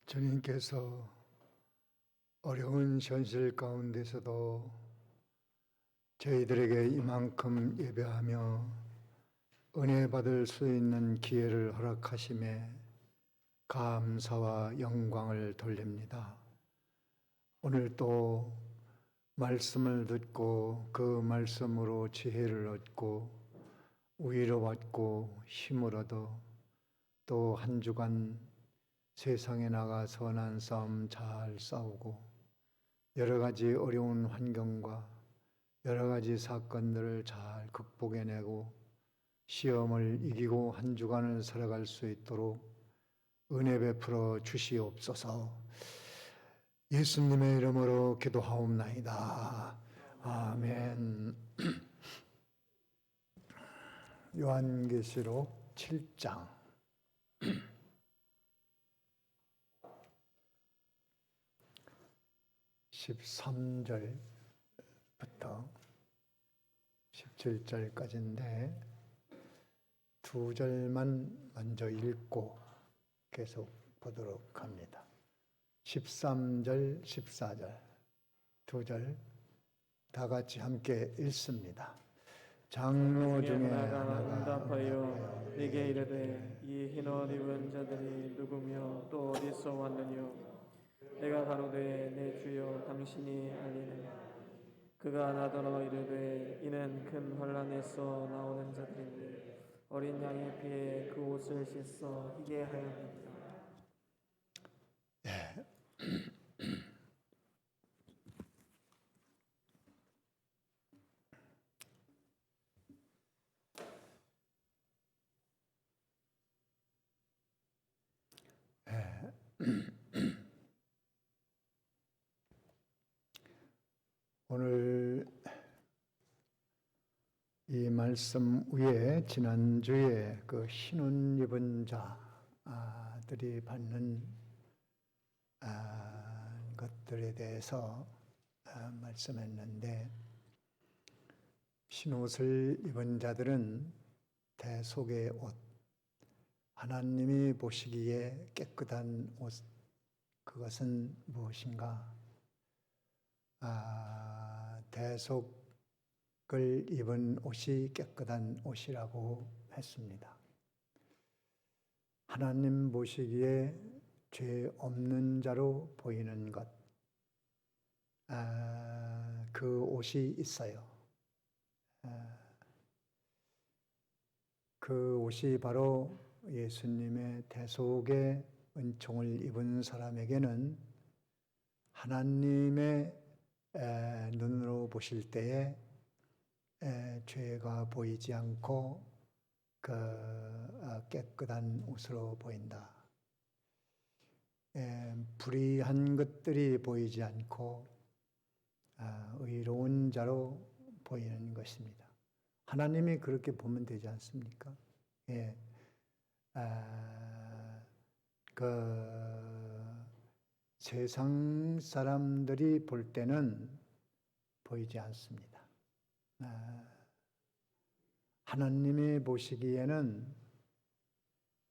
주님께서 어려운 현실 가운데서도 저희들에게 이만큼 예배하며 은혜 받을 수 있는 기회를 허락하심에 감사와 영광을 돌립니다. 오늘 또 말씀을 듣고 그 말씀으로 지혜를 얻고 위로받고 힘을 얻어 또 한 주간 세상에 나가 선한 싸움 잘 싸우고 여러 가지 어려운 환경과 여러 가지 사건들을 잘 극복해내고 시험을 이기고 한 주간을 살아갈 수 있도록 은혜 베풀어 주시옵소서. 예수님의 이름으로 기도하옵나이다. 아멘. 요한계시록 7장 13절부터 17절까지인데 두 절만 먼저 읽고 계속 보도록 합니다. 13절, 14절 두 절 다 같이 함께 읽습니다. 장로 중에 하나가 응답하여 내게 이르되 이 흰옷 입은 자들이 누구며 또 어디서 왔느냐. 내가 가로되 내 주여 당신이 알리는. 그가 나더러 이르되 이는 큰 환난에서 나오는 자들인데 어린 양의 피에 그 옷을 씻어 희게 하였느니라. 오늘 이 말씀 위에 지난주에 그 흰옷 입은 자들이 받는 것들에 대해서 말씀했는데, 흰옷을 입은 자들은 대속의 옷, 하나님이 보시기에 깨끗한 옷, 그것은 무엇인가? 대속을 입은 옷이 깨끗한 옷이라고 했습니다. 하나님 보시기에 죄 없는 자로 보이는 것, 그 옷이 있어요. 그 옷이 바로 예수님의 대속의 은총을 입은 사람에게는 하나님의 눈으로 보실 때에 죄가 보이지 않고 그 깨끗한 옷으로 보인다. 불의한 것들이 보이지 않고 의로운 자로 보이는 것입니다. 하나님이 그렇게 보면 되지 않습니까? 세상 사람들이 볼 때는 보이지 않습니다. 하나님이 보시기에는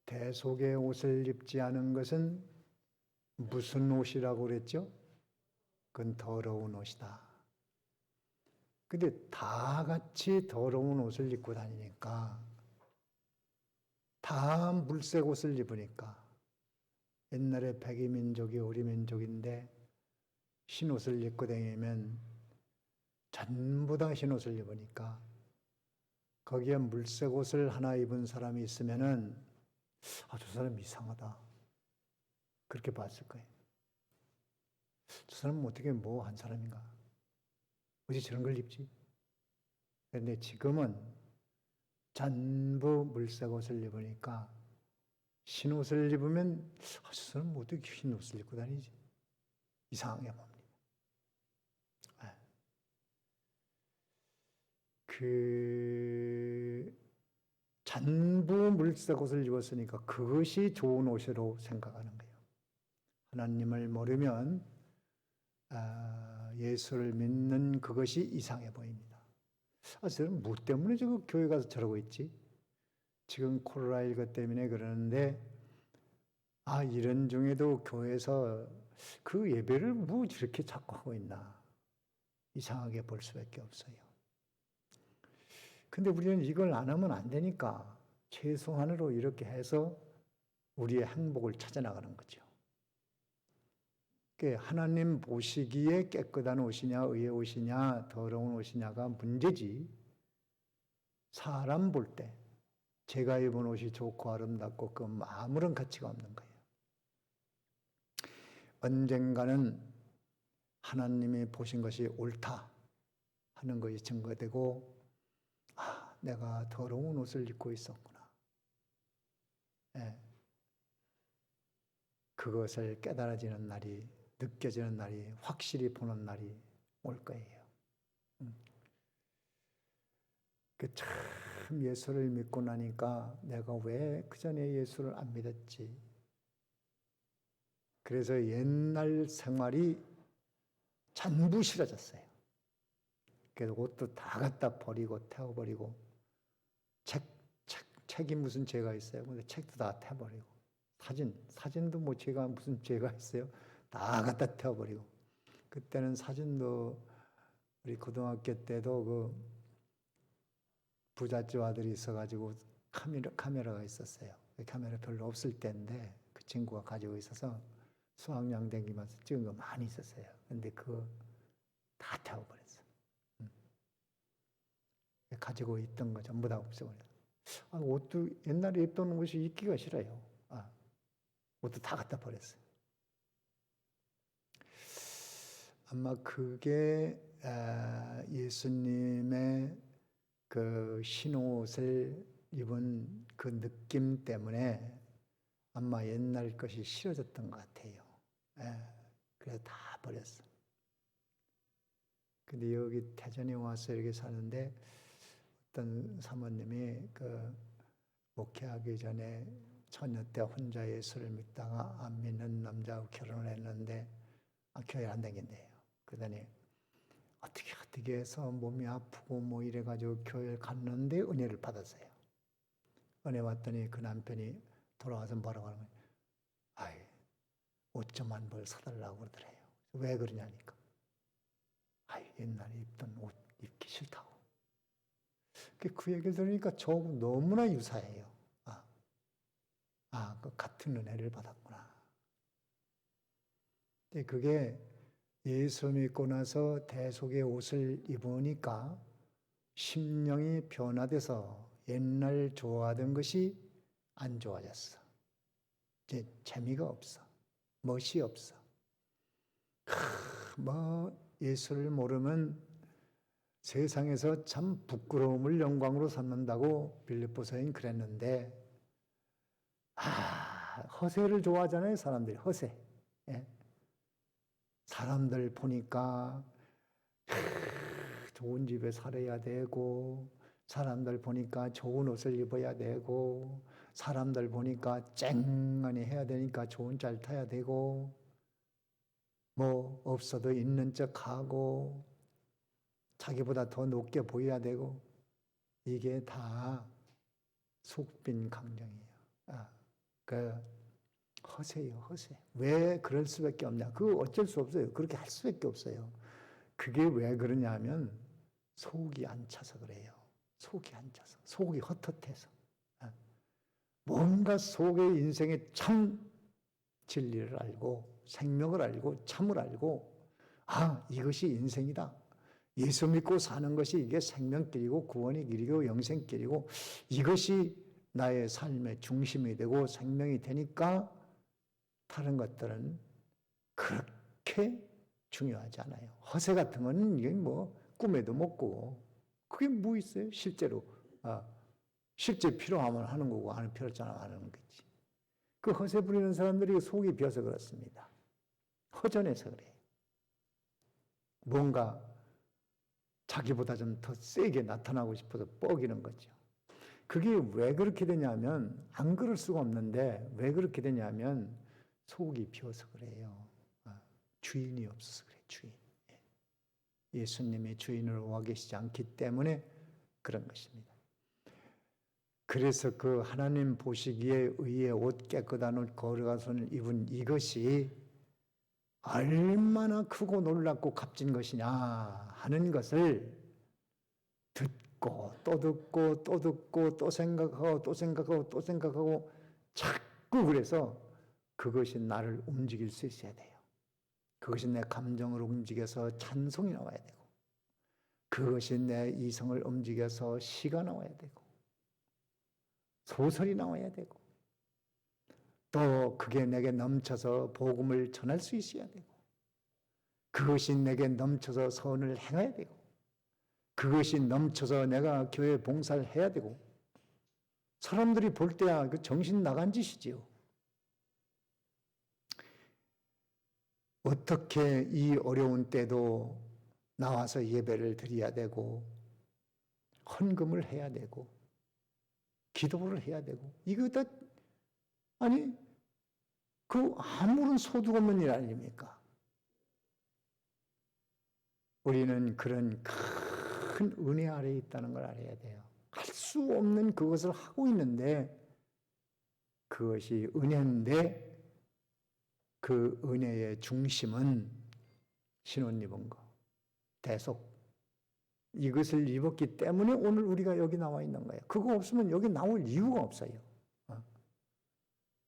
대속의 옷을 입지 않은 것은 무슨 옷이라고 그랬죠? 그건 더러운 옷이다. 근데 다 같이 더러운 옷을 입고 다니니까, 다 물색 옷을 입으니까, 옛날에 백이민족이 우리 민족인데 흰옷을 입고 다니면 전부 다 흰옷을 입으니까 거기에 물색 옷을 하나 입은 사람이 있으면은 저 사람 이상하다, 그렇게 봤을 거예요. 저 사람은 어떻게 뭐 한 사람인가, 어찌 저런 걸 입지? 그런데 지금은 전부 물색 옷을 입으니까 흰 옷을 입으면 저 사람은 어떻게 흰 옷을 입고 다니지? 이상하게 봅니다. 전부 물색 옷을 입었으니까 그것이 좋은 옷으로 생각하는 거예요. 하나님을 모르면 예수를 믿는 그것이 이상해 보입니다. 저는 뭐 때문에 저 교회 가서 저러고 있지? 지금 코로나19 때문에 그러는데 흰 옷을 입고 다니지. 저 사람은 어떻게 뭐 한 사람인가? 어찌 저런 걸 입지? 그런데 지금은 전부 다 흰 옷을 입으니까 이런 중에도 교회에서 그 예배를 뭐 이렇게 자꾸 하고 있나. 이상하게 볼 수밖에 없어요. 근데 우리는 이걸 안 하면 안 되니까 최소한으로 이렇게 해서 우리의 행복을 찾아나가는 거죠. 하나님 보시기에 깨끗한 옷이냐, 의의 옷이냐, 더러운 옷이냐가 문제지. 사람 볼 때 제가 입은 옷이 좋고 아름답고 그 아무런 가치가 없는 거예요. 언젠가는 하나님이 보신 것이 옳다 하는 것이 증거되고, 내가 더러운 옷을 입고 있었구나. 그것을 깨달아지는 날이, 느껴지는 날이, 확실히 보는 날이 올 거예요. 참 예수를 믿고 나니까 내가 왜 그전에 예수를 안 믿었지? 그래서 옛날 생활이 전부 싫어졌어요. 그래서 옷도 다 갖다 버리고 태워버리고, 책이 무슨 죄가 있어요? 근데 책도 다 태워버리고, 사진도 뭐 제가 무슨 죄가 있어요? 다 갖다 태워버리고. 그때는 사진도 우리 고등학교 때도 그 부잣집 아들이 있어가지고 카메라가 있었어요. 카메라 별로 없을 때인데 그 친구가 가지고 있어서 수학여행 다니면서 찍은 거 많이 있었어요. 근데 그거 다 태워버렸어. 가지고 있던 거 전부 다 없애버렸어. 옷도 옛날에 입던 옷이 입기가 싫어요. 옷도 다 갖다 버렸어요. 아마 그게 예수님의 그 흰옷을 입은 그 느낌 때문에 아마 옛날 것이 싫어졌던 것 같아요. 그래서 다 버렸어. 근데 여기 태전에 와서 이렇게 사는데 어떤 사모님이 그 목회하기 전에 처녀 때 혼자 예수를 믿다가 안 믿는 남자하고 결혼을 했는데 교회를 안 다닌대요. 그러더니 어떻게 해서 몸이 아프고 뭐 이래가지고 교회를 갔는데 은혜를 받았어요. 은혜 받더니 그 남편이 돌아와서 뭐라고 하는 거예요? 옷 좀 한 벌 사달라고 그러더래요. 왜 그러냐니까. 옛날에 입던 옷 입기 싫다고. 그 얘기를 들으니까 저하고 너무나 유사해요. 그 같은 은혜를 받았구나. 근데 그게 예수 믿고 나서 대속의 옷을 입으니까 심령이 변화돼서 옛날 좋아하던 것이 안 좋아졌어. 이제 재미가 없어. 멋이 없어. 예수를 모르면 세상에서 참 부끄러움을 영광으로 삼는다고 빌립보서인 그랬는데, 허세를 좋아하잖아요, 사람들이. 허세. 사람들 보니까 좋은 집에 살아야 되고, 사람들 보니까 좋은 옷을 입어야 되고, 사람들 보니까 쨍하니 해야 되니까 좋은 차 타야 되고, 뭐 없어도 있는 척하고, 자기보다 더 높게 보여야 되고, 이게 다 속빈 강령이에요. 허세예요, 허세. 왜 그럴 수밖에 없냐? 그거 어쩔 수 없어요. 그렇게 할 수밖에 없어요. 그게 왜 그러냐면 속이 안 차서 그래요. 속이 안 차서. 속이 헛헛해서. 뭔가 속의 인생의 참 진리를 알고 생명을 알고 참을 알고 이것이 인생이다. 예수 믿고 사는 것이 이게 생명길이고 구원의 길이고 영생길이고 이것이 나의 삶의 중심이 되고 생명이 되니까 다른 것들은 그렇게 중요하지 않아요. 허세 같은 거는 이게 뭐 꿈에도 못 꾸고 그게 뭐 있어요? 실제로 실제 필요하면 하는 거고 안 필요 없잖아 하는 거지. 그 허세 부리는 사람들이 속이 비어서 그렇습니다. 허전해서 그래요. 뭔가 자기보다 좀 더 세게 나타나고 싶어서 뻐기는 거죠. 그게 왜 그렇게 되냐면 안 그럴 수가 없는데 왜 그렇게 되냐면 속이 비어서 그래요. 주인이 없어서 그래요. 주인. 예수님이 주인으로 와 계시지 않기 때문에 그런 것입니다. 그래서 그 하나님 보시기에 의에 옷 깨끗한 옷 거룩한 입은 이것이 얼마나 크고 놀랍고 값진 것이냐 하는 것을 듣고 또 듣고 또 듣고 또 생각하고 또 생각하고 또 생각하고 자꾸 그래서 그것이 나를 움직일 수 있어야 돼요. 그것이 내 감정을 움직여서 찬송이 나와야 되고 그것이 내 이성을 움직여서 시가 나와야 되고 소설이 나와야 되고 또 그게 내게 넘쳐서 복음을 전할 수 있어야 되고 그것이 내게 넘쳐서 선을 행해야 되고 그것이 넘쳐서 내가 교회 봉사를 해야 되고 사람들이 볼 때야 그 정신 나간 짓이지요. 어떻게 이 어려운 때도 나와서 예배를 드려야 되고 헌금을 해야 되고 기도를 해야 되고 이거 다 아니 그 아무런 소득 없는 일 아닙니까? 우리는 그런 큰 은혜 아래에 있다는 걸 알아야 돼요. 할 수 없는 그것을 하고 있는데 그것이 은혜인데 그 은혜의 중심은 신혼 입은 거, 대속 이것을 입었기 때문에 오늘 우리가 여기 나와 있는 거예요. 그거 없으면 여기 나올 이유가 없어요.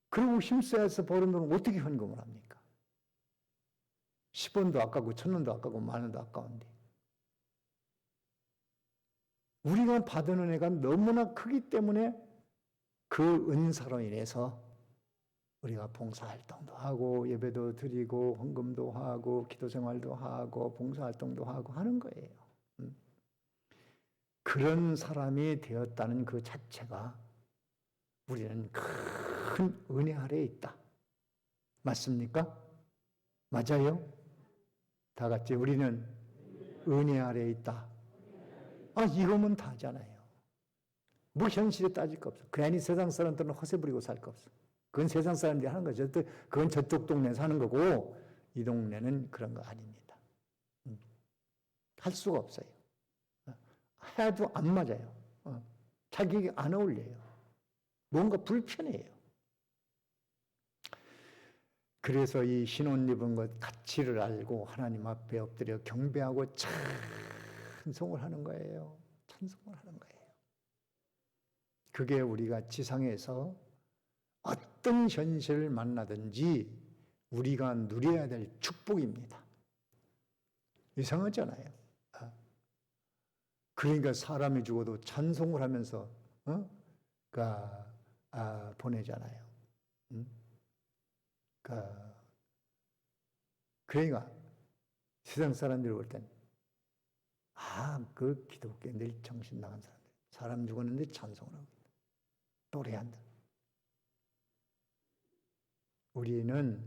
그리고 힘써서 버는 돈은 어떻게 헌금을 합니까? 10원도 아까고 1,000원도 아까고 10,000원도 아까운데 우리가 받은 은혜가 너무나 크기 때문에 그 은사로 인해서 우리가 봉사활동도 하고 예배도 드리고 헌금도 하고 기도생활도 하고 봉사활동도 하고 하는 거예요. 그런 사람이 되었다는 그 자체가 우리는 큰 은혜 아래에 있다. 맞습니까? 맞아요? 다 같이 우리는 은혜 아래에 있다. 이거면 다잖아요. 뭐 현실에 따질 거 없어. 괜히 세상 사람들은 허세 부리고 살 거 없어. 그건 세상 사람들이 하는 거죠. 그건 저쪽 동네 사는 거고 이 동네는 그런 거 아닙니다. 할 수가 없어요. 해도 안 맞아요. 자기에게 안 어울려요. 뭔가 불편해요. 그래서 이 신혼 입은 것 가치를 알고 하나님 앞에 엎드려 경배하고 찬송을 하는 거예요. 찬송을 하는 거예요. 그게 우리가 지상에서 어떤 현실을 만나든지 우리가 누려야 될 축복입니다. 이상하잖아요. 그러니까 사람이 죽어도 찬송을 하면서 보내잖아요. 그러니까 세상 사람들이 볼 땐 그 기독교인들 정신 나간 사람들 사람 죽었는데 찬송을 하고 있다. 노래한다. 우리는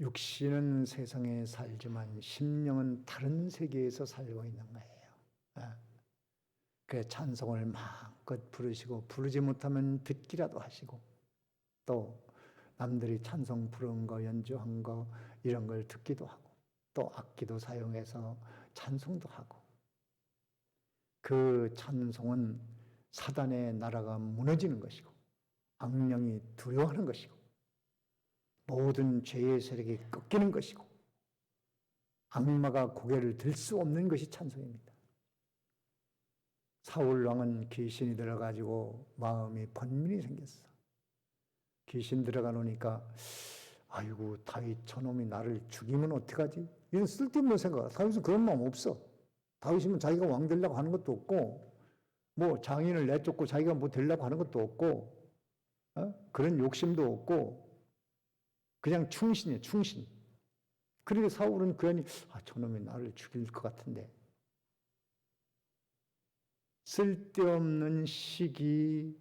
육신은 세상에 살지만 심령은 다른 세계에서 살고 있는 거예요. 그 찬송을 마음껏 부르시고 부르지 못하면 듣기라도 하시고 또 남들이 찬송 부른 거 연주한 거 이런 걸 듣기도 하고 또 악기도 사용해서 찬송도 하고 그 찬송은 사단의 나라가 무너지는 것이고 악령이 두려워하는 것이고 모든 죄의 세력이 꺾이는 것이고 악마가 고개를 들 수 없는 것이 찬송입니다. 사울 왕은 귀신이 들어가지고 마음이 번민이 생겼어. 귀신 들어가 놓으니까 아이고 다윗 저놈이 나를 죽이면 어떡하지? 이런 쓸데없는 생각. 다윗은 그런 마음 없어. 다윗이면 자기가 왕 되려고 하는 것도 없고 뭐 장인을 내쫓고 자기가 뭐 되려고 하는 것도 없고 그런 욕심도 없고 그냥 충신이에요. 충신. 그러니까 사울은 괜히 저놈이 나를 죽일 것 같은데 쓸데없는 시기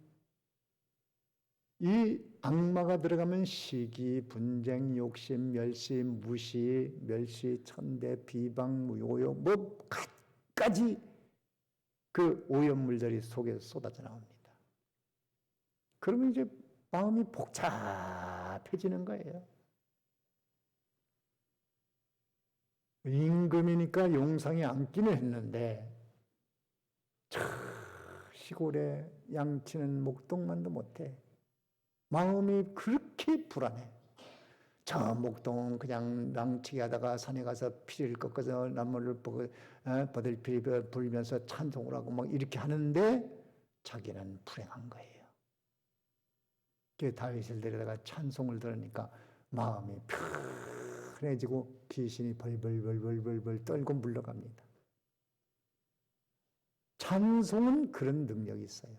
이 악마가 들어가면 시기, 분쟁, 욕심, 멸시, 무시, 멸시, 천대, 비방, 요요 뭐 갖가지 그 오염물들이 속에서 쏟아져 나옵니다. 그러면 이제 마음이 복잡해지는 거예요. 임금이니까 용상이 앉기는 했는데 시골에 양치는 목동만도 못해. 마음이 그렇게 불안해. 저 목동 그냥 양치기 하다가 산에 가서 피를 꺾어서 나무를 버들피리 불면서 찬송을 하고 막 이렇게 하는데 자기는 불행한 거예요. 그 다윗을 데려다가 찬송을 들으니까 마음이 편해지고 귀신이 벌벌벌벌벌 떨고 물러갑니다. 찬송은 그런 능력이 있어요.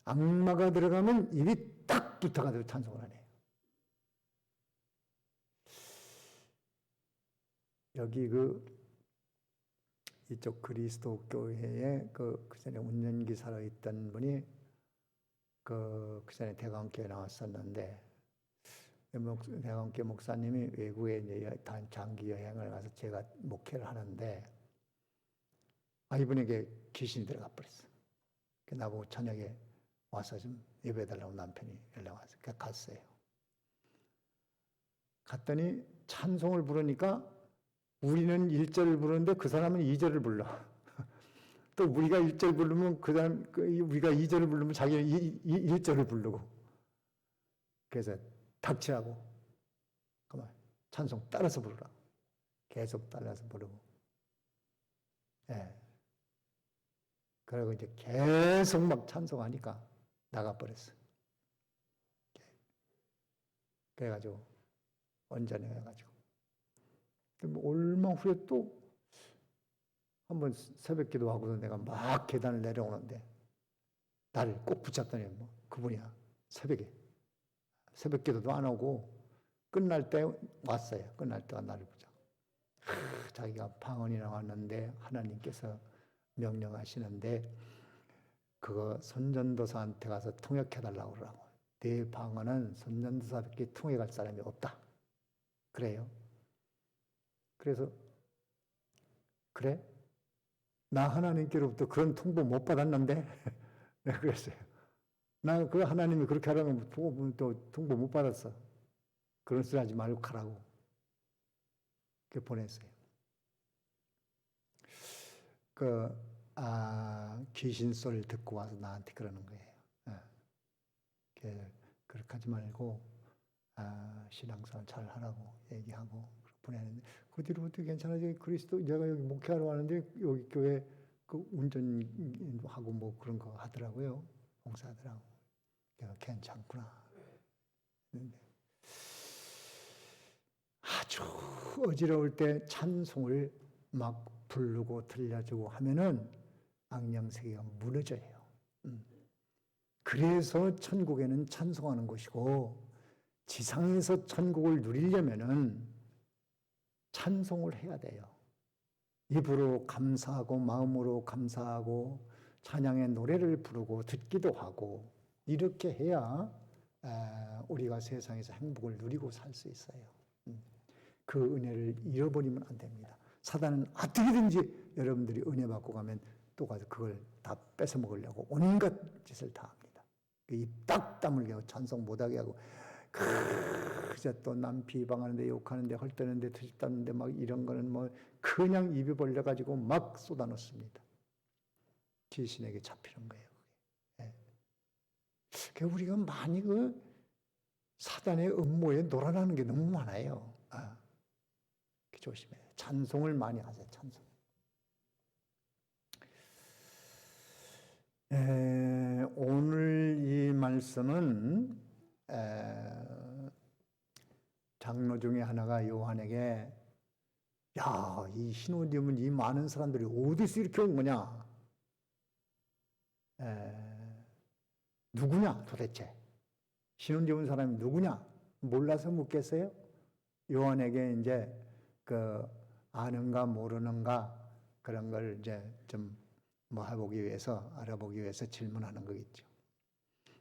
악마가 들어가면 입이 딱 붙어가지고 찬송을 하네요. 여기 이쪽 그리스도 교회에 그 전에 운전기사로 있던 분이 그 전에 대강교회 나왔었는데 대강교회 목사님이 외국에 이제 장기 여행을 가서 제가 목회를 하는데 이분에게 귀신이 들어가 버렸어. 나보고 저녁에 와서 좀 예배해달라고 남편이 연락 와서 갔어요. 갔더니 찬송을 부르니까 우리는 1절을 부르는데 그 사람은 2절을 불러. 또 우리가 1절 부르면 그 사람 우리가 2절을 부르면 자기는 1절을 부르고. 그래서 닥치라고. 그만 찬송 따라서 부르라. 계속 따라서 부르고. 예. 그리고 이제 계속 막 찬송하니까 나가버렸어. 그래가지고 온전해가지고. 얼마 후에 또 한번 새벽 기도하고서 내가 막 계단을 내려오는데 나를 꼭 붙잡더니 그분이야. 새벽 기도도 안 오고 끝날 때 왔어요. 끝날 때가 나를 붙잡고 자기가 방언이 나왔는데 하나님께서 명령하시는데 그거 손전도사한테 가서 통역해달라고 그러라고. 내 방언은 손전도사밖에 통역할 사람이 없다. 그래요. 그래서 그래? 나 하나님께로부터 그런 통보 못 받았는데? 내가 그랬어요. 나 그 하나님이 그렇게 하라면 또 통보 못 받았어. 그런 소리 하지 말고 가라고. 그렇게 보냈어요. 귀신 소리를 듣고 와서 나한테 그러는 거예요. 그렇게 하지 말고 신앙생활 잘 하라고 얘기하고 보내는데 그 뒤로부터 괜찮아지고 그리스도 내가 여기 목회하러 왔는데 여기 교회 그 운전하고 뭐 그런 거 하더라고요. 봉사하더라고. 내가 괜찮구나. 근데 아주 어지러울 때 찬송을 막 부르고 들려주고 하면은 악령세계가 무너져요. 그래서 천국에는 찬송하는 곳이고 지상에서 천국을 누리려면은 찬송을 해야 돼요. 입으로 감사하고 마음으로 감사하고 찬양의 노래를 부르고 듣기도 하고 이렇게 해야 우리가 세상에서 행복을 누리고 살 수 있어요. 그 은혜를 잃어버리면 안 됩니다. 사단은 어떻게든지 여러분들이 은혜 받고 가면 또 가서 그걸 다 뺏어 먹으려고 온갖 짓을 다 합니다. 입 딱 다물게 하고 찬송 못하게 하고 그저 또 남 비방하는데 욕하는데 헐떠는데 트집다는데 막 이런 거는 뭐 그냥 입에 벌려가지고 막 쏟아놓습니다. 귀신에게 잡히는 거예요. 네. 우리가 많이 사단의 음모에 놀아나는 게 너무 많아요. 조심해요. 찬송을 많이 하세요. 찬송. 오늘 이 말씀은 장로 중에 하나가 요한에게 야, 이 신혼집은 이 많은 사람들이 어디서 이렇게 온 거냐? 누구냐 도대체? 신혼집은 사람이 누구냐? 몰라서 묻겠어요? 요한에게 이제 아는가 모르는가 그런 걸 이제 좀 알아보기 위해서 질문하는 거겠죠.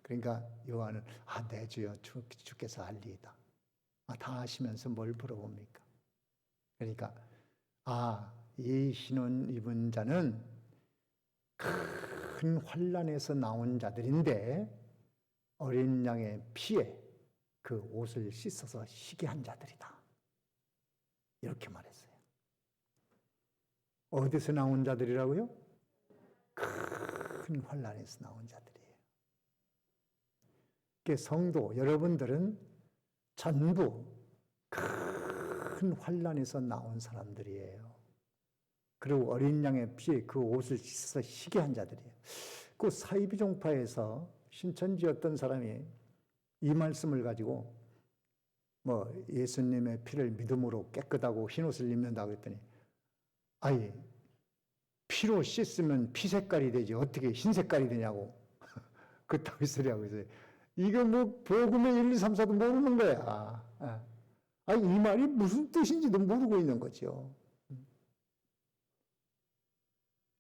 그러니까 요한은 내 주여 주께서 알리이다. 다 아시면서 뭘 물어봅니까? 그러니까 이 신혼 입은 자는 큰 환난에서 나온 자들인데 어린 양의 피에 그 옷을 씻어서 희게 한 자들이다. 이렇게 말했어요. 어디서 나온 자들이라고요? 큰 환난에서 나온 자들이에요. 성도 여러분들은 전부 큰 환난에서 나온 사람들이에요. 그리고 어린 양의 피에 그 옷을 씻어서 희게 한 자들이에요. 그 사이비 종파에서 신천지 어떤 사람이 이 말씀을 가지고 예수님의 피를 믿음으로 깨끗하고 흰 옷을 입는다고 했더니, 아니 피로 씻으면 피 색깔이 되지 어떻게 흰 색깔이 되냐고 그따위 소리 하고 있어요. 이게 복음의 1, 2, 3, 4도 모르는 거야. 아니 이 말이 무슨 뜻인지도 모르고 있는 거죠.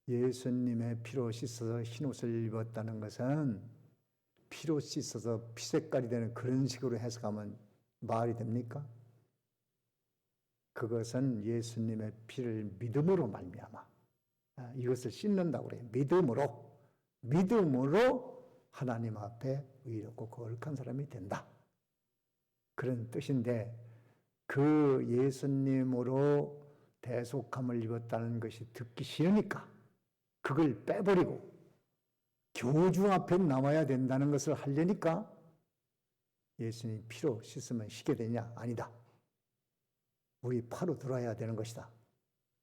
예수님의 피로 씻어서 흰 옷을 입었다는 것은 피로 씻어서 피 색깔이 되는 그런 식으로 해석하면 말이 됩니까? 그것은 예수님의 피를 믿음으로 말미암아 이것을 씻는다고 그래요. 믿음으로 하나님 앞에 의롭고 거룩한 사람이 된다. 그런 뜻인데 그 예수님으로 대속함을 입었다는 것이 듣기 싫으니까 그걸 빼버리고 교주 앞에 나와야 된다는 것을 하려니까 예수님 피로 씻으면 희게 되냐? 아니다. 우리 파로 들어야 되는 것이다.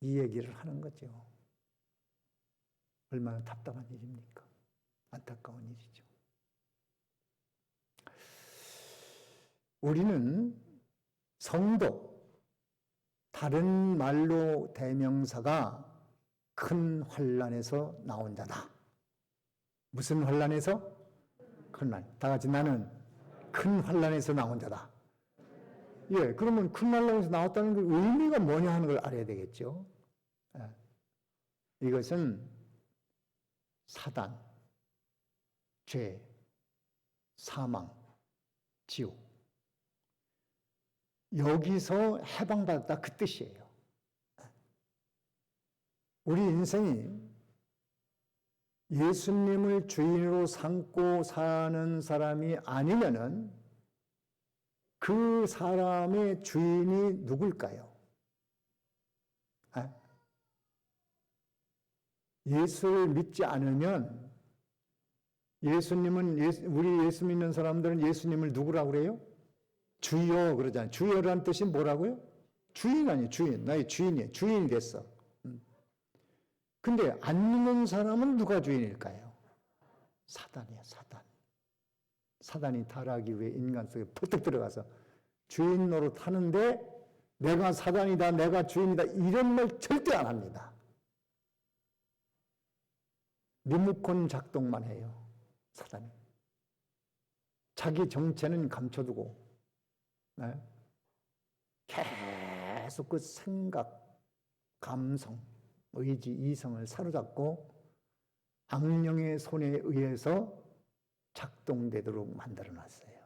이 얘기를 하는 거죠. 얼마나 답답한 일입니까? 안타까운 일이죠. 우리는 성도, 다른 말로 대명사가 큰 환난에서 나온 자다. 무슨 환난에서? 큰 환난. 다 같이 나는 큰 환난에서 나온 자다. 예, 그러면 큰 환난에서 나왔다는 그 의미가 뭐냐 하는 걸 알아야 되겠죠. 이것은 사단, 죄, 사망, 지옥. 여기서 해방받았다 그 뜻이에요. 우리 인생이 예수님을 주인으로 삼고 사는 사람이 아니면은 그 사람의 주인이 누굴까요? 예수를 믿지 않으면 우리 예수 믿는 사람들은 예수님을 누구라고 그래요? 주여 그러잖아요. 주여라는 뜻이 뭐라고요? 주인 아니에요. 주인. 나의 주인이에요. 주인이 됐어. 근데 안 믿는 사람은 누가 주인일까요? 사단이에요. 사단. 사단이 타락하기 위해 인간 속에 푹 들어가서 주인 노릇 하는데 내가 사단이다, 내가 주인이다 이런 말 절대 안 합니다. 리모컨 작동만 해요. 사단이. 자기 정체는 감춰두고 계속 그 생각, 감성, 의지, 이성을 사로잡고 악령의 손에 의해서 작동되도록 만들어놨어요.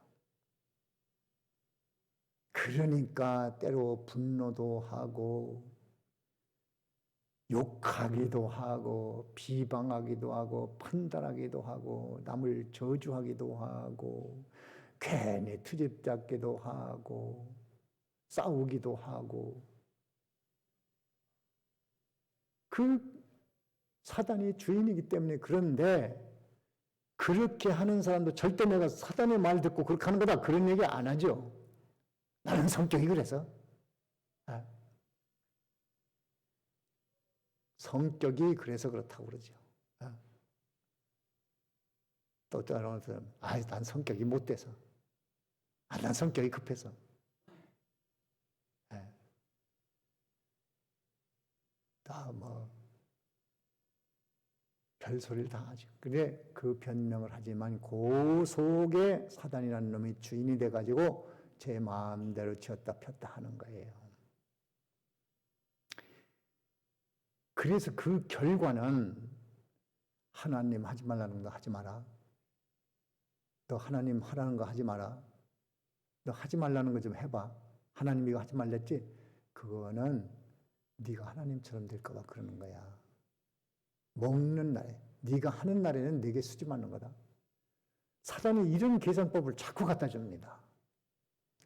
그러니까 때로 분노도 하고 욕하기도 하고 비방하기도 하고 판단하기도 하고 남을 저주하기도 하고 괜히 트집 잡기도 하고 싸우기도 하고 그 사단이 주인이기 때문에. 그런데 그렇게 하는 사람도 절대 내가 사단의 말 듣고 그렇게 하는 거다 그런 얘기 안 하죠. 나는 성격이 그래서. 성격이 그래서 그렇다고 그러죠. 또 다른 사람, 난 성격이 못 돼서. 난 성격이 급해서. 다 별소리를 다 하죠. 그래 그 변명을 하지만 그 속에 사단이라는 놈이 주인이 돼가지고 제 마음대로 쥐었다 폈다 하는 거예요. 그래서 그 결과는 하나님 하지 말라는 거 하지 마라. 너 하나님 하라는 거 하지 마라. 너 하지 말라는 거 좀 해봐. 하나님이 이거 하지 말랬지? 그거는 네가 하나님처럼 될까 봐 그러는 거야. 먹는 날에, 네가 하는 날에는 네게 수지 맞는 거다. 사단이 이런 계산법을 자꾸 갖다 줍니다.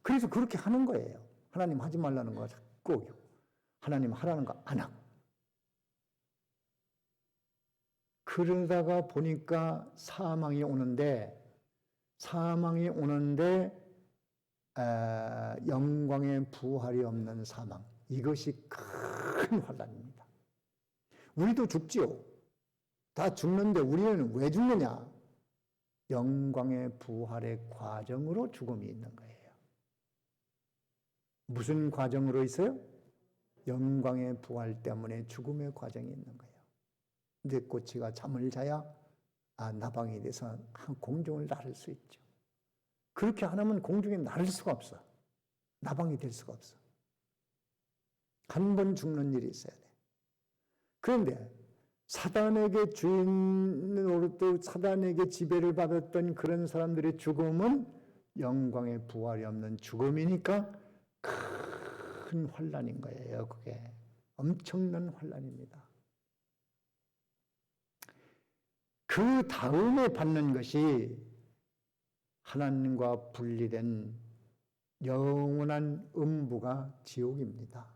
그래서 그렇게 하는 거예요. 하나님 하지 말라는 거 자꾸 하나님 하라는 거 안 하고. 그러다가 보니까 사망이 오는데 영광의 부활이 없는 사망, 이것이 큰 환난입니다. 우리도 죽지요. 다 죽는데 우리는 왜 죽느냐? 영광의 부활의 과정으로 죽음이 있는 거예요. 무슨 과정으로 있어요? 영광의 부활 때문에 죽음의 과정이 있는 거예요. 근데 꼬치가 잠을 자야 나방이 돼서 공중을 나를 수 있죠. 그렇게 안 하면 공중에 나를 수가 없어. 나방이 될 수가 없어. 한 번 죽는 일이 있어야 돼. 그런데 사단에게 주인으로부터 사단에게 지배를 받았던 그런 사람들의 죽음은 영광의 부활이 없는 죽음이니까 큰 환난인 거예요. 그게 엄청난 환난입니다. 그 다음에 받는 것이 하나님과 분리된 영원한 음부가 지옥입니다.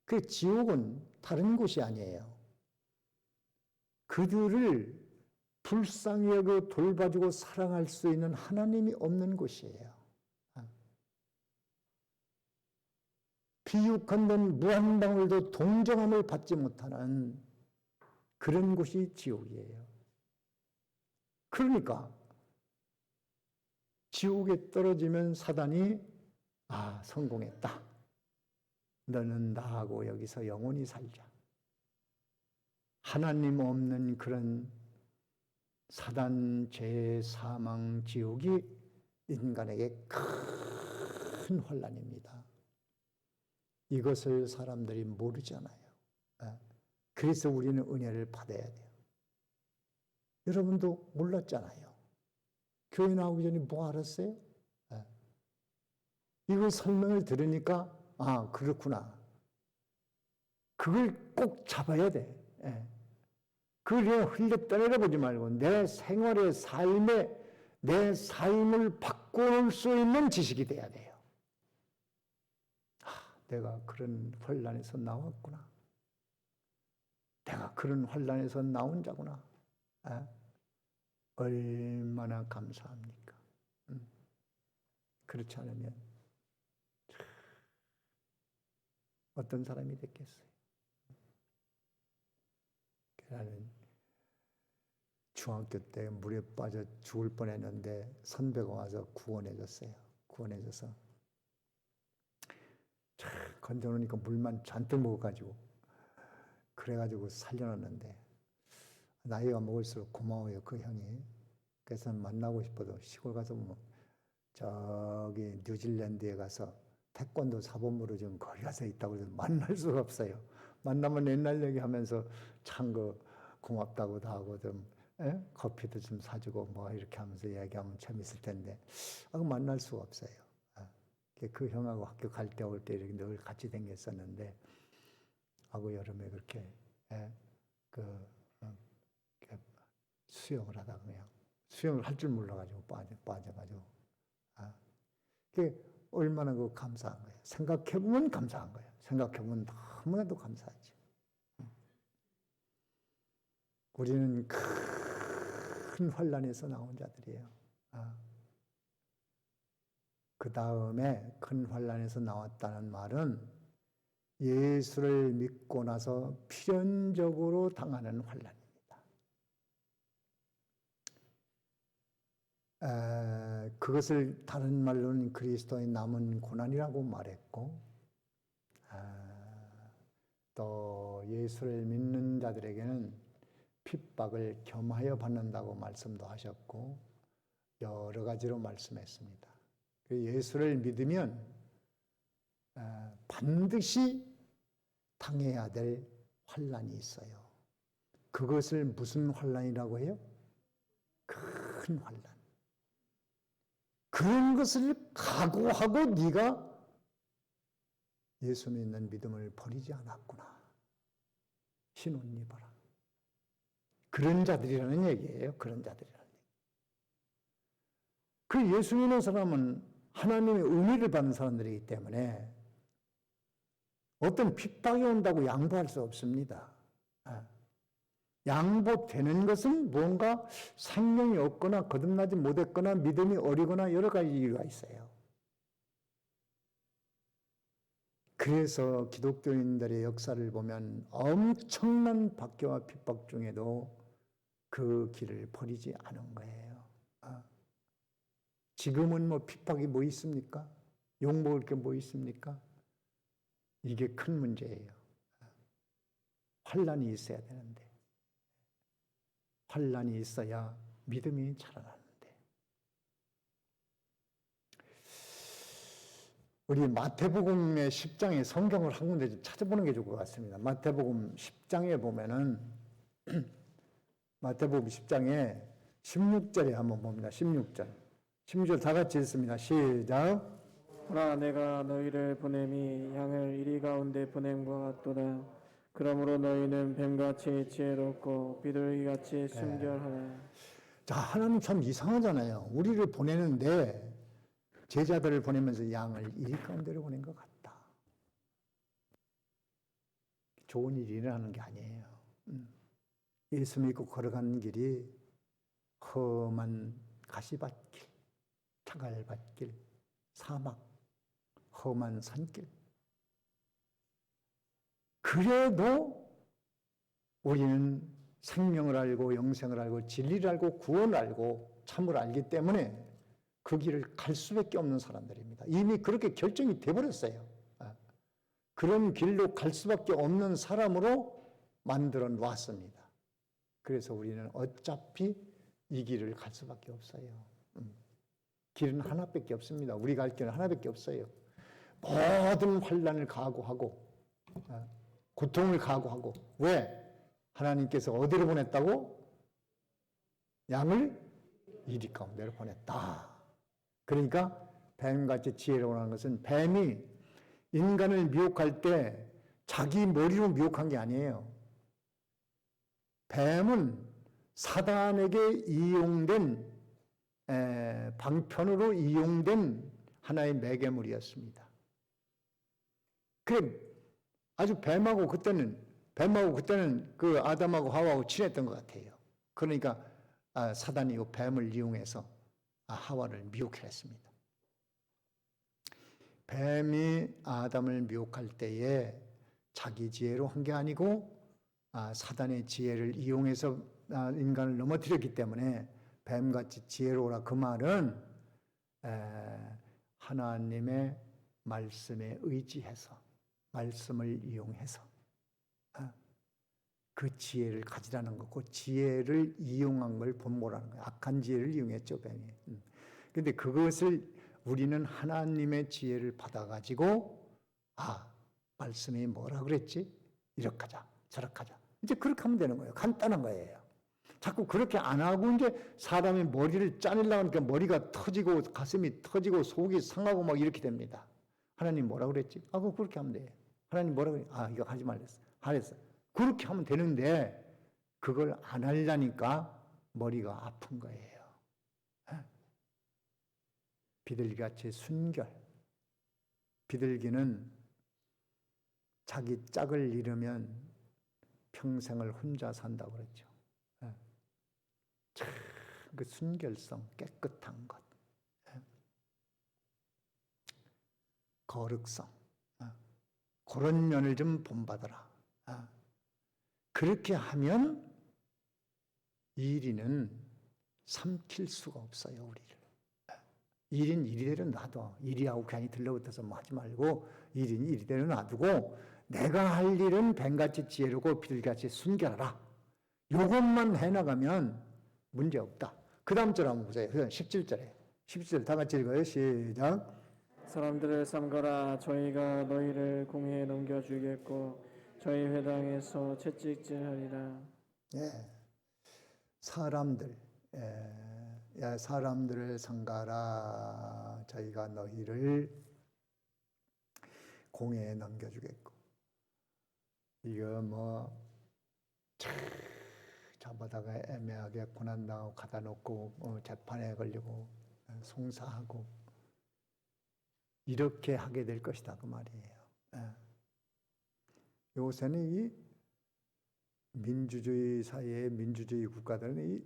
그 지옥은 다른 곳이 아니에요. 그들을 불쌍히 여겨 돌봐주고 사랑할 수 있는 하나님이 없는 곳이에요. 비육한던 무한방울도 동정함을 받지 못하는 그런 곳이 지옥이에요. 그러니까 지옥에 떨어지면 사단이 성공했다. 너는 나하고 여기서 영원히 살자. 하나님 없는 그런 사단, 죄, 사망, 지옥이 인간에게 큰 환난입니다. 이것을 사람들이 모르잖아요. 그래서 우리는 은혜를 받아야 돼요. 여러분도 몰랐잖아요. 교회 나오기 전에 뭐 알았어요? 이거 설명을 들으니까 그렇구나. 그걸 꼭 잡아야 돼. 그걸 그냥 흘려 떠내려보지 말고 내 생활의 내 삶을 바꿀 수 있는 지식이 돼야 돼요. 내가 그런 환난에서 나왔구나. 내가 그런 환난에서 나온 자구나. 얼마나 감사합니까? 그렇지 않으면 어떤 사람이 됐겠어요? 나는 중학교 때 물에 빠져 죽을 뻔했는데 선배가 와서 구원해줬어요. 구원해줘서 건져놓으니까 물만 잔뜩 먹어가지고 그래가지고 살려놨는데 나이가 먹을수록 고마워요, 그 형이. 그래서 만나고 싶어도 시골 가서 저기 뉴질랜드에 가서 태권도 사범으로 지금 거기 가서 있다고 해서 만날 수가 없어요. 만나면 옛날 얘기하면서 참 고맙다고도 하고 좀 커피도 좀 사주고 이렇게 하면서 얘기하면 재밌을 텐데 만날 수가 없어요. 그 형하고 학교 갈 때 올 때 이렇게 늘 같이 다녔었는데 여름에 그렇게 수영을 하다가 그냥 수영을 할 줄 몰라가지고 빠져가지고 그게 얼마나 감사한 거예요. 생각해보면 감사한 거예요. 생각해보면 너무나도 감사하죠. 우리는 큰 환난에서 나온 자들이에요. 그 다음에 큰 환난에서 나왔다는 말은 예수를 믿고 나서 필연적으로 당하는 환난입니다. 그것을 다른 말로는 그리스도의 남은 고난이라고 말했고, 또 예수를 믿는 자들에게는 핍박을 겸하여 받는다고 말씀도 하셨고 여러 가지로 말씀했습니다. 예수를 믿으면 반드시 당해야 될 환난이 있어요. 그것을 무슨 환난이라고 해요? 큰 환난. 그런 것을 각오하고 네가 예수 믿는 믿음을 버리지 않았구나. 흰 옷 입어라. 그런 자들이라는 얘기예요. 그런 자들이라는 얘기. 그 예수 믿는 사람은 하나님의 은혜를 받는 사람들이기 때문에 어떤 핍박이 온다고 양보할 수 없습니다. 양보되는 것은 뭔가 생명이 없거나 거듭나지 못했거나 믿음이 어리거나 여러 가지 이유가 있어요. 그래서 기독교인들의 역사를 보면 엄청난 박해와 핍박 중에도 그 길을 버리지 않은 거예요. 지금은 뭐 핍박이 뭐 있습니까? 욕먹을 게 뭐 있습니까? 이게 큰 문제예요. 환난이 있어야 되는데, 환난이 있어야 믿음이 자라나는데. 우리 마태복음의 10장에 성경을 한 군데 좀 찾아보는 게 좋을 것 같습니다. 마태복음 10장에 보면은 마태복음 10장에 16절에 한번 봅니다. 16절. 16절 다 같이 읽습니다. 시작. 보라 내가 너희를 보냄이 양을 이리 가운데 보냄과 같도다. 그러므로 너희는 뱀같이 지혜롭고 비둘기같이 순결하라. 자, 하나님 참 이상하잖아요. 우리를 보내는데 제자들을 보내면서 양을 이리 가운데로 보낸 것 같다. 좋은 일이 일어나는 게 아니에요. 예수 믿고 걸어가는 길이 험한 가시밭길, 타갈밭길, 사막, 험한 산길. 그래도 우리는 생명을 알고 영생을 알고 진리를 알고 구원을 알고 참을 알기 때문에 그 길을 갈 수밖에 없는 사람들입니다. 이미 그렇게 결정이 돼버렸어요. 그런 길로 갈 수밖에 없는 사람으로 만들어 놨습니다. 그래서 우리는 어차피 이 길을 갈 수밖에 없어요. 길은 하나밖에 없습니다. 우리가 갈 길은 하나밖에 없어요. 모든 환난을 각오하고 고통을 각오하고. 왜? 하나님께서 어디로 보냈다고? 양을 이리 가운데로 보냈다. 그러니까 뱀같이 지혜로운 것은 뱀이 인간을 미혹할 때 자기 머리로 미혹한 게 아니에요. 뱀은 사단에게 이용된 방편으로 이용된 하나의 매개물이었습니다. 그 아주 뱀하고 그때는 그 아담하고 하와하고 친했던 것 같아요. 그러니까 사단이 이 뱀을 이용해서 하와를 미혹했습니다. 뱀이 아담을 미혹할 때에 자기 지혜로 한 게 아니고 사단의 지혜를 이용해서 인간을 넘어뜨렸기 때문에 뱀같이 지혜로우라. 그 말은 하나님의 말씀에 의지해서 말씀을 이용해서 그 지혜를 가지라는 거고, 지혜를 이용한 걸 본모라는 거예요. 악한 지혜를 이용했죠, 뱀이. 근데 그것을 우리는 하나님의 지혜를 받아가지고, 말씀이 뭐라 그랬지? 이렇게 하자, 저렇게 하자. 이제 그렇게 하면 되는 거예요. 간단한 거예요. 자꾸 그렇게 안 하고 이제 사람이 머리를 짜내려고 하니까 머리가 터지고 가슴이 터지고 속이 상하고 막 이렇게 됩니다. 하나님 뭐라 그랬지? 그거 그렇게 하면 돼. 하나님 뭐라 그랬지? 이거 하지 말랬어. 하랬어. 그렇게 하면 되는데 그걸 안 하려니까 머리가 아픈 거예요. 비둘기같이 순결. 비둘기는 자기 짝을 잃으면 평생을 혼자 산다고 그랬죠. 참 그 순결성, 깨끗한 것, 거룩성, 그런 면을 좀 본받아라. 그렇게 하면 일인은 삼킬 수가 없어요, 우리를. 일인 이리대로 놔둬. 일이하고 괜히 들러붙어서 뭐 하지 말고 일인 이리대로 놔두고 내가 할 일은 뱀같이 지혜롭고 비둘기같이 순결하라. 이것만 해나가면 문제 없다. 그 다음 절 한번 보세요. 17절에. 17절 다 같이 읽어요. 시작. 사람들을 삼가라. 저희가 너희를 공회에 넘겨주겠고 저희 회당에서 채찍질하리라. 사람들을 삼가라. 저희가 너희를 공회에 넘겨주겠고. 이거 뭐 잡아다가 애매하게 고난당하고 가다 놓고 재판에 걸리고 송사하고 이렇게 하게 될 것이다 그 말이에요. 요새는 이 민주주의 사회의 민주주의 국가들은 이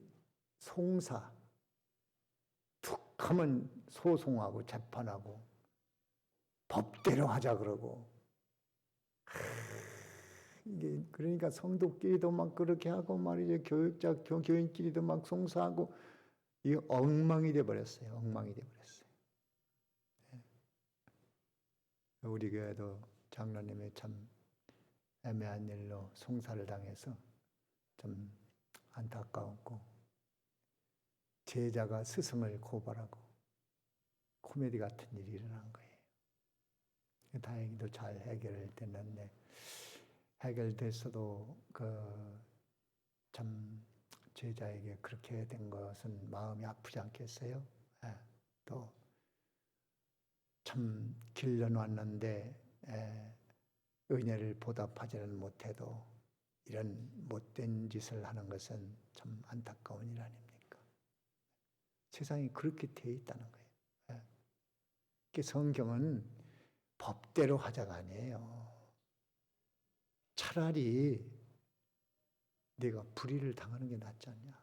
송사, 툭 하면 소송하고 재판하고 법대로 하자 그러고, 이게 그러니까 성도끼리도 막 그렇게 하고 말이죠. 교인끼리도 막 송사하고, 이 엉망이 돼 버렸어요. 엉망이 돼 버렸어요. 우리 교회도 장로님이 참 애매한 일로 송사를 당해서 좀 안타까웠고, 제자가 스승을 고발하고 코미디 같은 일이 일어난 거예요. 다행히도 잘 해결됐는데, 해결됐어도 참 제자에게 그렇게 된 것은 마음이 아프지 않겠어요? 또 참 길러놨는데 은혜를 보답하지는 못해도 이런 못된 짓을 하는 것은 참 안타까운 일 아닙니까? 세상이 그렇게 되어 있다는 거예요. 성경은 법대로 하자가 아니에요. 차라리 내가 불의를 당하는 게 낫지 않냐.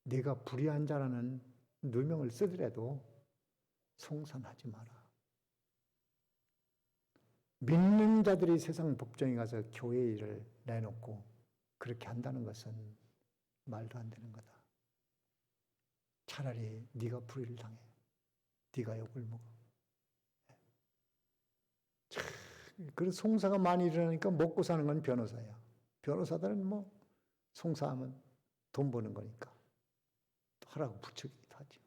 내가 불의한 자라는 누명을 쓰더라도 송산하지 마라. 믿는 자들이 세상 법정에 가서 교회 일을 내놓고 그렇게 한다는 것은 말도 안 되는 거다. 차라리 네가 불의를 당해. 네가 욕을 먹어. 그래서 송사가 많이 일어나니까 먹고 사는 건 변호사야. 변호사들은 뭐 송사하면 돈 버는 거니까 하라고 부추기기도 하죠.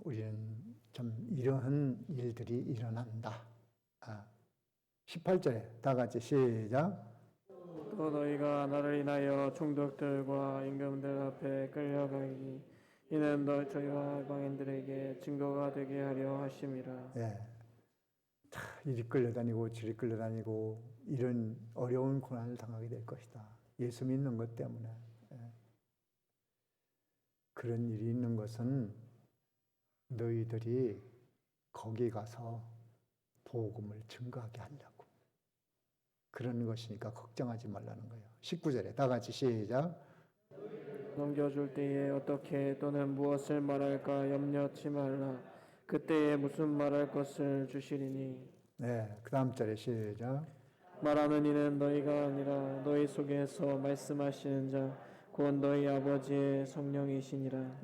우리는 좀 이러한 일들이 일어난다. 18절에 다 같이 시작. 또 너희가 나를 인하여 총독들과 임금들 앞에 끌려가니 이는 저희와 이방인들에게 증거가 되게 하려 하심이라. 이리 끌려다니고 저리 끌려다니고 이런 어려운 고난을 당하게 될 것이다. 예수 믿는 것 때문에. 그런 일이 있는 것은 너희들이 거기 가서 복음을 증거하게 하려고. 그런 것이니까 걱정하지 말라는 거예요. 19절에 다 같이 시작. 넘겨줄 때에 어떻게 또는 무엇을 말할까 염려치 말라. 그때에 무슨 말할 것을 주시리니. 그 다음 절에 시작. 말하는 이는 너희가 아니라 너희 속에서 말씀하시는 자 곧 너희 아버지의 성령이시니라.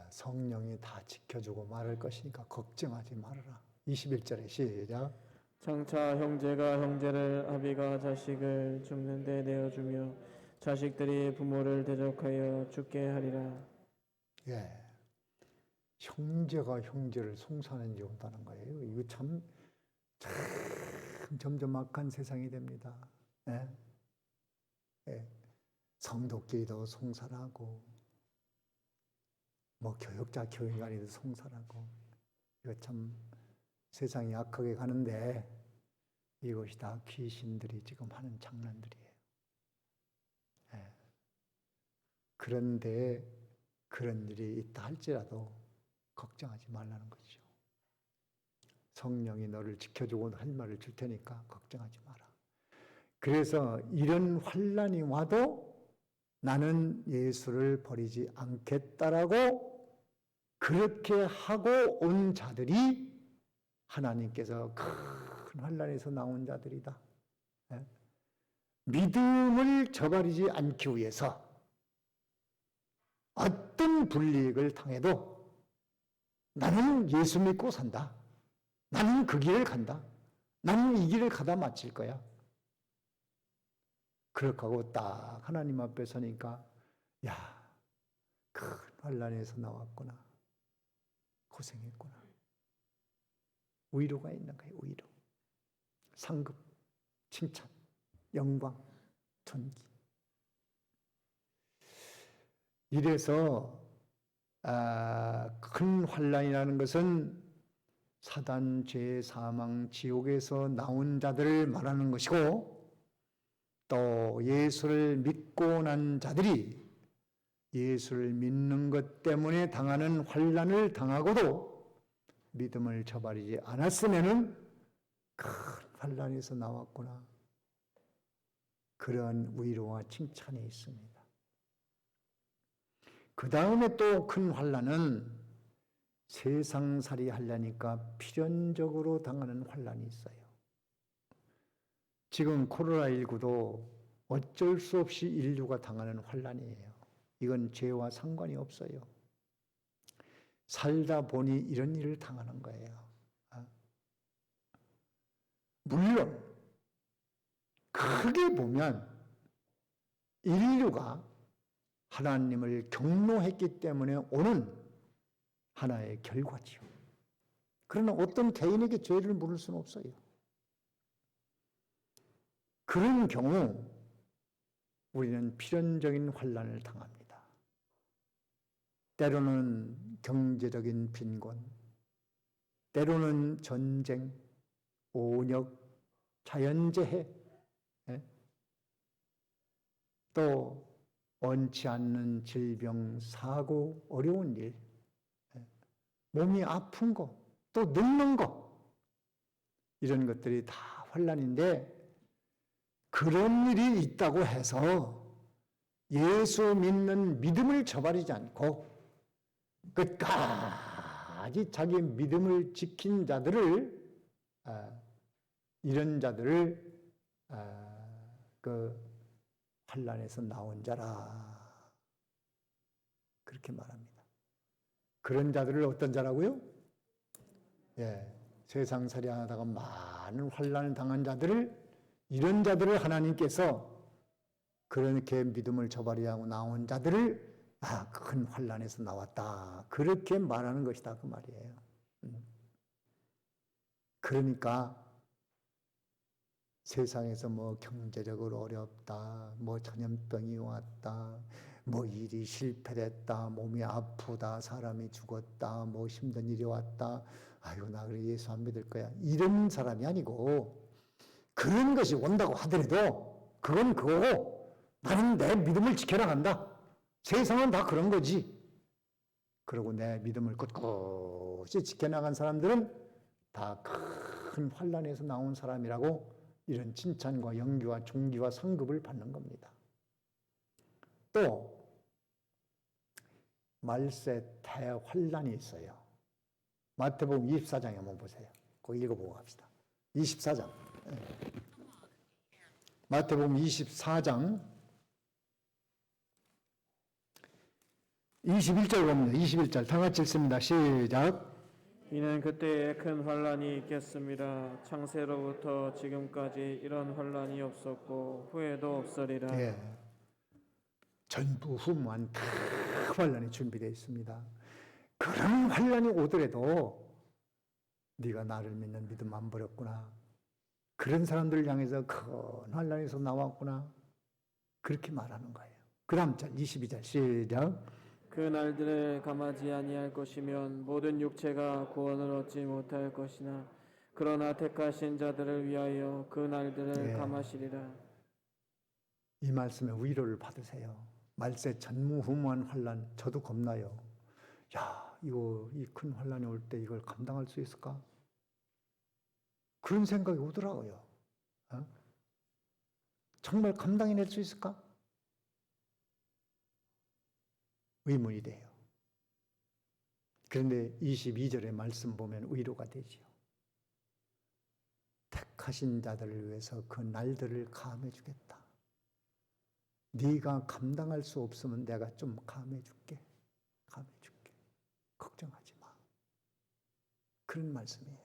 성령이 다 지켜주고 말할 것이니까 걱정하지 말아라. 21절에 시작. 장차 형제가 형제를 아비가 자식을 죽는 데 내어주며 자식들이 부모를 대적하여 죽게 하리라. 형제가 형제를 송사하는 일이 온다는 거예요. 이거 참 점점 악한 세상이 됩니다. 성도끼리도 송사하고 뭐 교역자 교인 간에도 송사하고, 이거 참 세상이 악하게 가는데 이것이 다 귀신들이 지금 하는 장난들이에요. 그런데 그런 일이 있다 할지라도 걱정하지 말라는 거죠. 성령이 너를 지켜주고 할 말을 줄 테니까 걱정하지 마라. 그래서 이런 환난이 와도 나는 예수를 버리지 않겠다라고 그렇게 하고 온 자들이 하나님께서 큰 환난에서 나온 자들이다. 믿음을 저버리지 않기 위해서 어떤 불이익을 당해도 나는 예수 믿고 산다. 나는 그 길을 간다. 나는 이 길을 가다 마칠 거야. 그렇게 하고 딱 하나님 앞에 서니까 큰 환난에서 나왔구나. 고생했구나. 위로가 있는 거예요. 위로. 상급, 칭찬, 영광, 존귀. 이래서 큰 환난이라는 것은 사단, 죄, 사망, 지옥에서 나온 자들을 말하는 것이고, 또 예수를 믿고 난 자들이 예수를 믿는 것 때문에 당하는 환난을 당하고도 믿음을 저버리지 않았으면은 큰 환난에서 나왔구나. 그런 위로와 칭찬이 있습니다. 그 다음에 또 큰 환난은 세상살이 하려니까 필연적으로 당하는 환난이 있어요. 지금 코로나19도 어쩔 수 없이 인류가 당하는 환난이에요. 이건 죄와 상관이 없어요. 살다 보니 이런 일을 당하는 거예요. 물론 크게 보면 인류가 하나님을 경노했기 때문에 오는 하나의 결과지요. 그러나 어떤 개인에게 죄를 물을 수는 없어요. 그런 경우 우리는 필연적인 환난을 당합니다. 때로는 경제적인 빈곤, 때로는 전쟁, 오력, 자연재해, 또 원치 않는 질병, 사고, 어려운 일, 몸이 아픈 거, 또 늙는 거, 이런 것들이 다 환난인데 그런 일이 있다고 해서 예수 믿는 믿음을 저버리지 않고 끝까지 자기 믿음을 지킨 자들을 이런 자들을 그 환난에서 나온 자라 그렇게 말합니다. 그런 자들을 어떤 자라고요? 세상살이 하다가 많은 환난을 당한 자들을 이런 자들을 하나님께서 그렇게 믿음을 저버리하고 나온 자들을 큰 환난에서 나왔다 그렇게 말하는 것이다 그 말이에요. 그러니까 세상에서 뭐 경제적으로 어렵다, 뭐 전염병이 왔다, 뭐 일이 실패했다, 몸이 아프다, 사람이 죽었다, 뭐 힘든 일이 왔다, 아이고 나 그래 예수 안 믿을 거야 이런 사람이 아니고 그런 것이 온다고 하더라도 그건 그거고 나는 내 믿음을 지켜나간다. 세상은 다 그런 거지. 그리고 내 믿음을 꿋꿋이 지켜나간 사람들은 다 큰 환난에서 나온 사람이라고 이런 칭찬과 영기와 존귀와 상급을 받는 겁니다. 또 말세 대환난이 있어요. 마태복음 24장에 한번 보세요. 그거 읽어보고 갑시다. 24장. 마태복음 24장 21절 보면 21절 다 같이 읽습니다. 시작. 이는 그때에 큰 환난이 있겠습니다. 창세로부터 지금까지 이런 환난이 없었고 후에도 없으리라. 전부후무한 큰 환난이 준비되어 있습니다. 그런 환난이 오더라도 네가 나를 믿는 믿음 안 버렸구나. 그런 사람들을 향해서 큰 환난에서 나왔구나. 그렇게 말하는 거예요. 그 다음 절 22절 시작. 그 날들을 감하지 아니할 것이면 모든 육체가 구원을 얻지 못할 것이나 그러나 택하신 자들을 위하여 그 날들을 감하시리라. 이 말씀에 위로를 받으세요. 말세 전무후무한 환난 저도 겁나요. 야, 이거 이 큰 환난이 올 때 이걸 감당할 수 있을까? 그런 생각이 오더라고요. 정말 감당해낼 수 있을까? 의문이 돼요. 그런데 22절의 말씀 보면 위로가 되지요. 택하신 자들을 위해서 그 날들을 감해 주겠다. 네가 감당할 수 없으면 내가 좀 감해 줄게. 감해 줄게. 걱정하지 마. 그런 말씀이에요.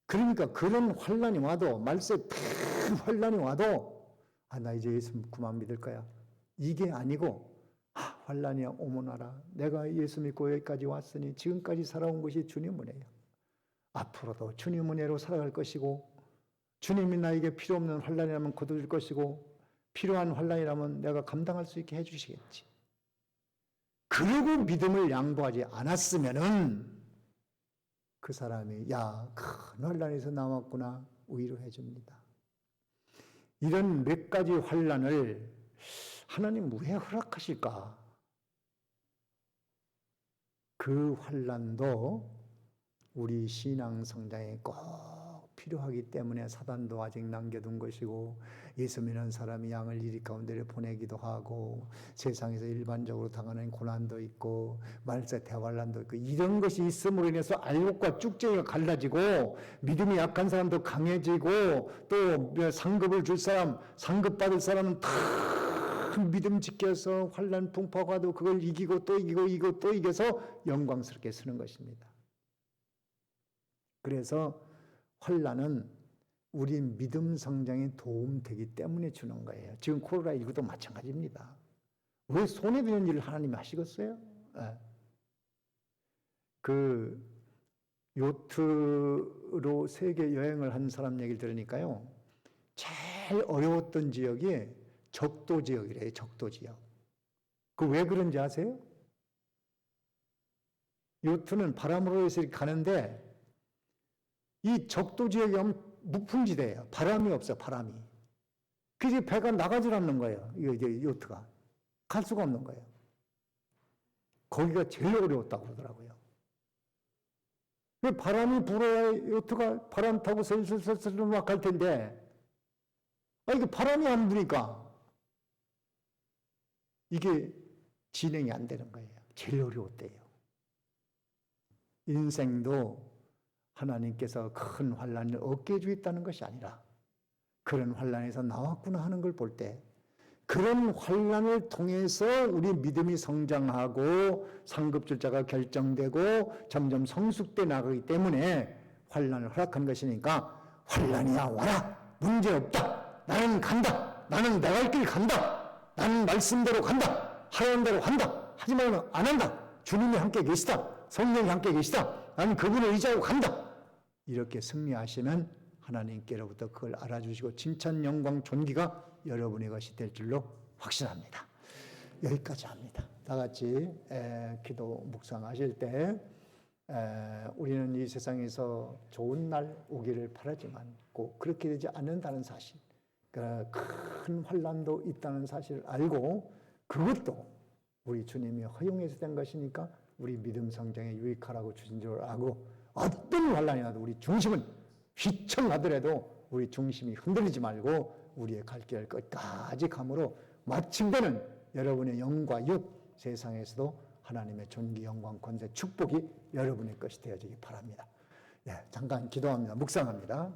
그러니까 그런 환난이 와도 말세 큰 환난이 와도 나 이제 예수 그만 믿을 거야. 이게 아니고 환난이 오면 와라. 내가 예수 믿고 여기까지 왔으니 지금까지 살아온 것이 주님 은혜야. 앞으로도 주님 은혜로 살아갈 것이고 주님이 나에게 필요 없는 환난이라면 거둬줄 것이고 필요한 환난이라면 내가 감당할 수 있게 해주시겠지. 그리고 믿음을 양보하지 않았으면은 그 사람이 큰 환난에서 나왔구나 위로해 줍니다. 이런 몇 가지 환난을 하나님 왜 허락하실까? 그 환난도 우리 신앙 성장에 꼭 필요하기 때문에 사단도 아직 남겨둔 것이고, 예수 믿는 사람이 양을 이리 가운데를 보내기도 하고, 세상에서 일반적으로 당하는 고난도 있고 말세 대환란도 있고, 이런 것이 있음으로 인해서 알곡과 쭉쟁이가 갈라지고 믿음이 약한 사람도 강해지고, 또 상급을 줄 사람, 상급 받을 사람은 다 믿음 지켜서 환란 풍파가도 그걸 이기고 또 이기고 또 이겨서 영광스럽게 쓰는 것입니다. 그래서 환란은 우리 믿음 성장에 도움되기 때문에 주는 거예요. 지금 코로나19도 마찬가지입니다. 왜 손해되는 일을 하나님이 하시겠어요? 그 요트로 세계 여행을 한 사람 얘기를 들으니까요, 제일 어려웠던 지역이 적도 지역이래요. 적도 지역. 그 왜 그런지 아세요? 요트는 바람으로 해서 가는데 이 적도 지역에 가면 무풍지대예요. 바람이 없어, 바람이. 그래서 배가 나가질 않는 거예요. 이게 요트가. 갈 수가 없는 거예요. 거기가 제일 어려웠다고 그러더라고요. 바람이 불어야 요트가 바람 타고 슬슬슬슬 막 갈 텐데, 이게 바람이 안 부니까 이게 진행이 안 되는 거예요. 제일 어려웠대요. 인생도 하나님께서 큰 환란을 얻게 해주겠다는 것이 아니라, 그런 환란에서 나왔구나 하는 걸 볼 때, 그런 환란을 통해서 우리 믿음이 성장하고 상급줄자가 결정되고 점점 성숙돼 나가기 때문에 환란을 허락한 것이니까, 환란이야 와라, 문제없다, 나는 간다, 나는 내 갈 길 간다, 나는 말씀대로 간다, 하라는 대로 한다, 하지만 안 한다, 주님이 함께 계시다, 성령이 함께 계시다, 나는 그분을 의지하고 간다, 이렇게 승리하시면 하나님께로부터 그걸 알아주시고 칭찬, 영광, 존귀가 여러분의 것이 될 줄로 확신합니다. 여기까지 합니다. 다 같이 기도 묵상하실 때, 우리는 이 세상에서 좋은 날 오기를 바라지만 꼭 그렇게 되지 않는다는 사실, 큰 환란도 있다는 사실을 알고, 그것도 우리 주님이 허용해서 된 것이니까 우리 믿음 성장에 유익하라고 주신 줄 알고, 어떤 환란이 나도 우리 중심은 휘청하더라도 우리 중심이 흔들리지 말고 우리의 갈 길을 끝까지 감으로 마침되는 여러분의 영과 육, 세상에서도 하나님의 존귀, 영광, 권세, 축복이 여러분의 것이 되어지기 바랍니다. 잠깐 기도합니다. 묵상합니다.